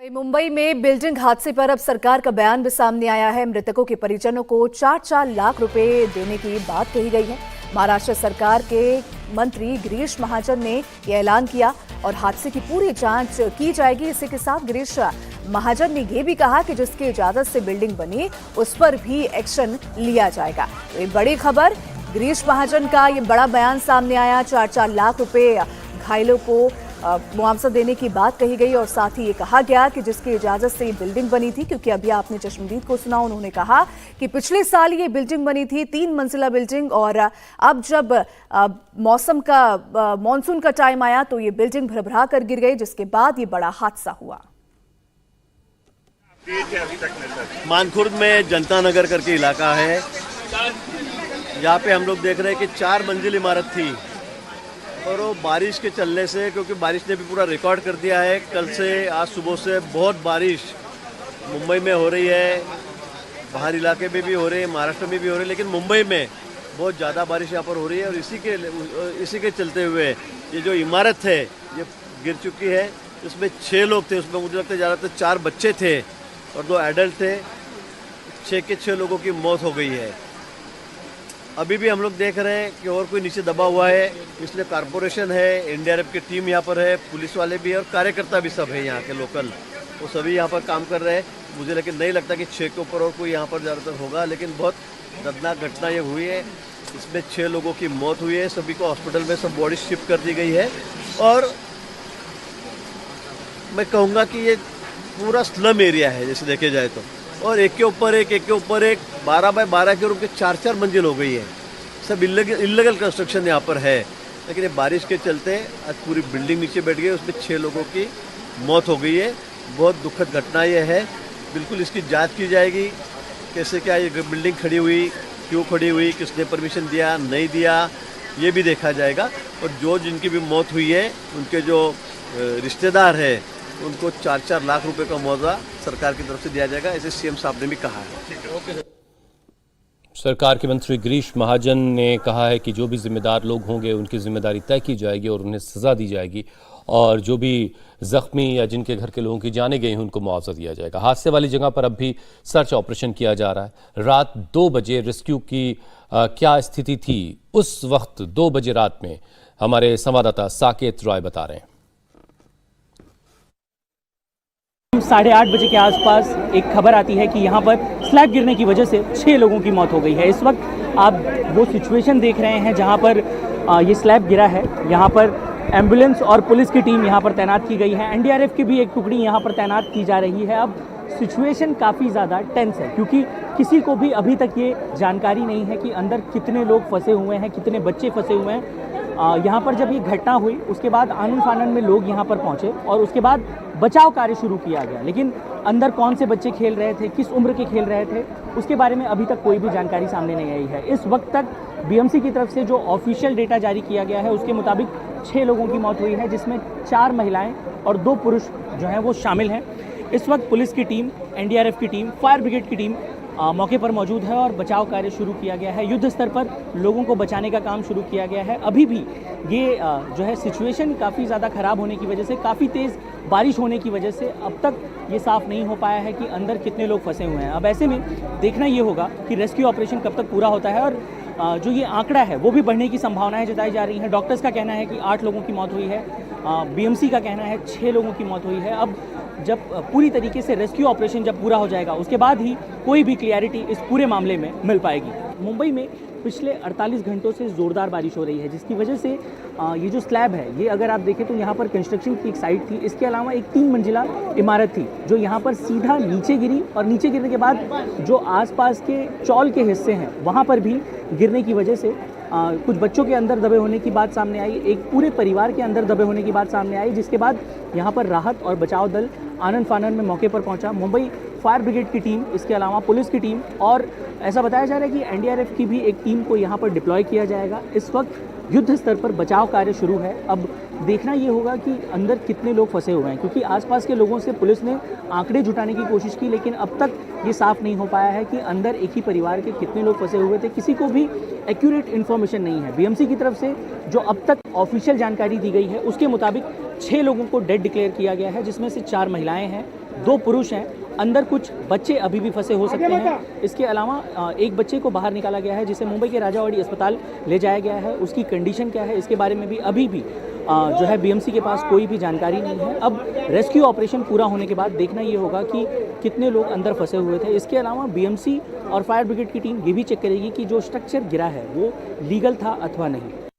मुंबई में बिल्डिंग हादसे पर अब सरकार का बयान भी सामने आया है। मृतकों के परिजनों को 4-4 लाख रुपए देने की बात कही गई है। महाराष्ट्र सरकार के मंत्री गिरीश महाजन ने यह ऐलान किया और हादसे की पूरी जांच की जाएगी। इसी के साथ गिरीश महाजन ने यह भी कहा कि जिसकी इजाजत से बिल्डिंग बनी उस पर भी एक्शन लिया जाएगा। तो ये बड़ी खबर, गिरीश महाजन का ये बड़ा बयान सामने आया। 4-4 लाख रुपए घायलों को मुआवजा देने की बात कही गई और साथ ही ये कहा गया कि जिसकी इजाजत से ये बिल्डिंग बनी थी, क्योंकि अभी आपने चश्मदीद को सुना, उन्होंने कहा कि पिछले साल ये बिल्डिंग बनी थी 3 मंजिला बिल्डिंग, और अब जब मॉनसून का टाइम आया तो ये बिल्डिंग भरभरा कर गिर गई, जिसके बाद ये बड़ा हादसा हुआ। मानखुर्द में जनता नगर करके इलाका है, यहाँ पे हम लोग देख रहे हैं कि 4 मंजिल इमारत थी और वो बारिश के चलने से, क्योंकि बारिश ने भी पूरा रिकॉर्ड कर दिया है, कल से आज सुबह से बहुत बारिश मुंबई में हो रही है, बाहर इलाके में भी हो रही है, महाराष्ट्र में भी हो रही है, लेकिन मुंबई में बहुत ज़्यादा बारिश यहाँ पर हो रही है और इसी के चलते हुए ये जो इमारत है ये गिर चुकी है। इसमें 6 लोग थे, उसमें मुझे लगता है ज़्यादातर 4 बच्चे थे और 2 एडल्ट थे। 6 के 6 लोगों की मौत हो गई है। अभी भी हम लोग देख रहे हैं कि और कोई नीचे दबा हुआ है, इसलिए कारपोरेशन है, एनडीआरएफ की टीम यहाँ पर है, पुलिस वाले भी है और कार्यकर्ता भी सब है यहाँ के लोकल, वो सभी यहाँ पर काम कर रहे हैं। मुझे लेकिन नहीं लगता कि 6 के ऊपर और कोई यहाँ पर ज़्यादातर होगा, लेकिन बहुत दर्दनाक घटना ये हुई है। इसमें 6 लोगों की मौत हुई है, सभी को हॉस्पिटल में सब बॉडी शिफ्ट कर दी गई है और मैं कहूँगा कि ये पूरा स्लम एरिया है जैसे देखे जाए तो, और एक के ऊपर एक 12 बाय 12 के रूम के 4-4 मंजिल हो गई है। सब इल्लीगल कंस्ट्रक्शन यहाँ पर है, लेकिन ये बारिश के चलते आज पूरी बिल्डिंग नीचे बैठ गई, उसमें 6 लोगों की मौत हो गई है। बहुत दुखद घटना ये है। बिल्कुल इसकी जांच की जाएगी, कैसे क्या ये बिल्डिंग खड़ी हुई, क्यों खड़ी हुई, किसने परमिशन दिया नहीं दिया, ये भी देखा जाएगा। और जो जिनकी भी मौत हुई है उनके जो रिश्तेदार है उनको 4-4 लाख रुपए का मुआवजा सरकार की तरफ से दिया जाएगा, ऐसे सीएम साहब ने भी कहा है। सरकार के मंत्री गिरीश महाजन ने कहा है कि जो भी जिम्मेदार लोग होंगे उनकी जिम्मेदारी तय की जाएगी और उन्हें सजा दी जाएगी, और जो भी जख्मी या जिनके घर के लोगों की जाने गई हैं उनको मुआवजा दिया जाएगा। हादसे वाली जगह पर अब भी सर्च ऑपरेशन किया जा रहा है। रात 2 बजे रेस्क्यू की क्या स्थिति थी, उस वक्त 2 बजे रात में हमारे संवाददाता साकेत रॉय बता रहे हैं। 8:30 बजे के आसपास एक खबर आती है कि यहाँ पर स्लैब गिरने की वजह से 6 लोगों की मौत हो गई है। इस वक्त आप वो सिचुएशन देख रहे हैं जहाँ पर ये स्लैब गिरा है। यहाँ पर एम्बुलेंस और पुलिस की टीम यहाँ पर तैनात की गई है, एनडीआरएफ की भी एक टुकड़ी यहाँ पर तैनात की जा रही है। अब सिचुएशन काफ़ी ज़्यादा टेंस है, क्योंकि किसी को भी अभी तक ये जानकारी नहीं है कि अंदर कितने लोग फंसे हुए हैं, कितने बच्चे फंसे हुए हैं। यहाँ पर जब ये घटना हुई उसके बाद आनन फानन में लोग यहाँ पर पहुँचे और उसके बाद बचाव कार्य शुरू किया गया, लेकिन अंदर कौन से बच्चे खेल रहे थे, किस उम्र के खेल रहे थे, उसके बारे में अभी तक कोई भी जानकारी सामने नहीं आई है। इस वक्त तक बीएमसी की तरफ से जो ऑफिशियल डेटा जारी किया गया है उसके मुताबिक 6 लोगों की मौत हुई है, जिसमें 4 महिलाएं और 2 पुरुष जो हैं वो शामिल हैं। इस वक्त पुलिस की टीम, एनडीआरएफ की टीम, फायर ब्रिगेड की टीम मौके पर मौजूद है और बचाव कार्य शुरू किया गया है। युद्ध स्तर पर लोगों को बचाने का काम शुरू किया गया है। अभी भी ये जो है सिचुएशन काफ़ी ज़्यादा ख़राब होने की वजह से, काफ़ी तेज़ बारिश होने की वजह से अब तक ये साफ़ नहीं हो पाया है कि अंदर कितने लोग फंसे हुए हैं। अब ऐसे में देखना ये होगा कि रेस्क्यू ऑपरेशन कब तक पूरा होता है, और जो ये आंकड़ा है वो भी बढ़ने की संभावनाएं जताई जा रही हैं। डॉक्टर्स का कहना है कि 8 लोगों की मौत हुई है, बीएमसी का कहना है 6 लोगों की मौत हुई है। अब जब पूरी तरीके से रेस्क्यू ऑपरेशन जब पूरा हो जाएगा उसके बाद ही कोई भी क्लियरिटी इस पूरे मामले में मिल पाएगी। मुंबई में पिछले 48 घंटों से ज़ोरदार बारिश हो रही है, जिसकी वजह से ये जो स्लैब है ये अगर आप देखें तो यहाँ पर कंस्ट्रक्शन की एक साइट थी, इसके अलावा एक 3 मंजिला इमारत थी जो यहाँ पर सीधा नीचे गिरी, और नीचे गिरने के बाद जो आसपास के चौल के हिस्से हैं वहाँ पर भी गिरने की वजह से कुछ बच्चों के अंदर दबे होने की बात सामने आई, एक पूरे परिवार के अंदर दबे होने की बात सामने आई, जिसके बाद यहाँ पर राहत और बचाव दल आनन फानन में मौके पर पहुँचा। मुंबई फायर ब्रिगेड की टीम, इसके अलावा पुलिस की टीम, और ऐसा बताया जा रहा है कि एनडीआरएफ की भी एक टीम को यहाँ पर डिप्लॉय किया जाएगा। इस वक्त युद्ध स्तर पर बचाव कार्य शुरू है। अब देखना ये होगा कि अंदर कितने लोग फंसे हुए हैं, क्योंकि आसपास के लोगों से पुलिस ने आंकड़े जुटाने की कोशिश की, लेकिन अब तक ये साफ नहीं हो पाया है कि अंदर एक ही परिवार के कितने लोग फंसे हुए थे। किसी को भी एक्यूरेट इन्फॉर्मेशन नहीं है। बीएमसी की तरफ से जो अब तक ऑफिशियल जानकारी दी गई है उसके मुताबिक 6 लोगों को डेड डिक्लेयर किया गया है, जिसमें से 4 महिलाएं हैं, 2 पुरुष हैं, अंदर कुछ बच्चे अभी भी फंसे हो सकते हैं। इसके अलावा एक बच्चे को बाहर निकाला गया है, जिसे मुंबई के राजावाड़ी अस्पताल ले जाया गया है। उसकी कंडीशन क्या है, इसके बारे में भी अभी भी जो है बीएमसी के पास कोई भी जानकारी नहीं है। अब रेस्क्यू ऑपरेशन पूरा होने के बाद देखना ये होगा कि कितने लोग अंदर फंसे हुए थे। इसके अलावा बीएमसी और फायर ब्रिगेड की टीम ये भी चेक करेगी कि जो स्ट्रक्चर गिरा है वो लीगल था अथवा नहीं।